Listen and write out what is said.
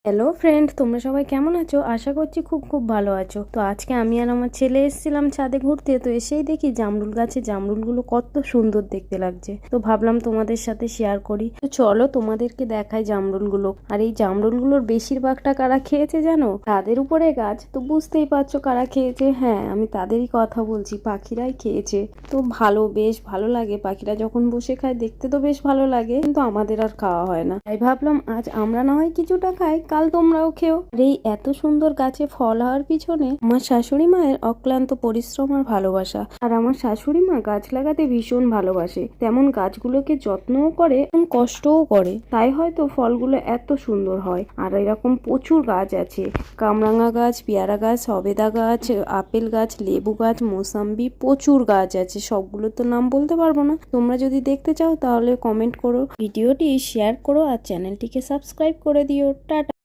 Hello friend, তোমরা সবাই কেমন আছো? আশা করছি খুব খুব ভালো আছো। তো আজকে আমি আর আমার ছেলে এসেছিলাম ছাদে ঘুরতে। তো এসেই দেখি জামরুল গাছে জামরুলগুলো কত সুন্দর দেখতে লাগছে। তো ভাবলাম তোমাদের সাথে শেয়ার করি। তো চলো তোমাদেরকে দেখাই জামরুলগুলো। আর এই জামরুলগুলোর বেশিরভাগটা কারা খেয়েছে জানো? তাদের উপরে গাছ, তো বুঝতেই পারছো কারা খেয়েছে। হ্যাঁ, আমি তাদেরই কথা বলছি, পাখিরাই খেয়েছে। তো বেশ ভালো লাগে, পাখিরা যখন বসে খায় দেখতে তো বেশ ভালো লাগে, কিন্তু আমাদের আর খাওয়া হয় না। তাই ভাবলাম আজ আমরা না হয় কিছুটা খাই, কাল তোমরাও খেও। আর এই এত সুন্দর গাছে ফল হওয়ার পিছনে আমার শাশুড়ি মায়ের অক্লান্ত পরিশ্রম আর ভালোবাসা। আর আমার শাশুড়ি মা গাছ লাগাতে ভীষণ ভালোবাসে, তেমন গাছগুলোকে যত্নও করে এবং কষ্টও করে, তাই হয়তো ফলগুলো এত সুন্দর হয়। আর এরকম প্রচুর গাছ আছে, কামরাঙা গাছ, পেয়ারা গাছ, সবেদা গাছ, আপেল গাছ, লেবু গাছ, মোসাম্বি, প্রচুর গাছ আছে। সবগুলো তো নাম বলতে পারবো না। তোমরা যদি দেখতে চাও তাহলে কমেন্ট করো, ভিডিওটি শেয়ার করো আর চ্যানেলটিকে সাবস্ক্রাইব করে দিও। টাটা।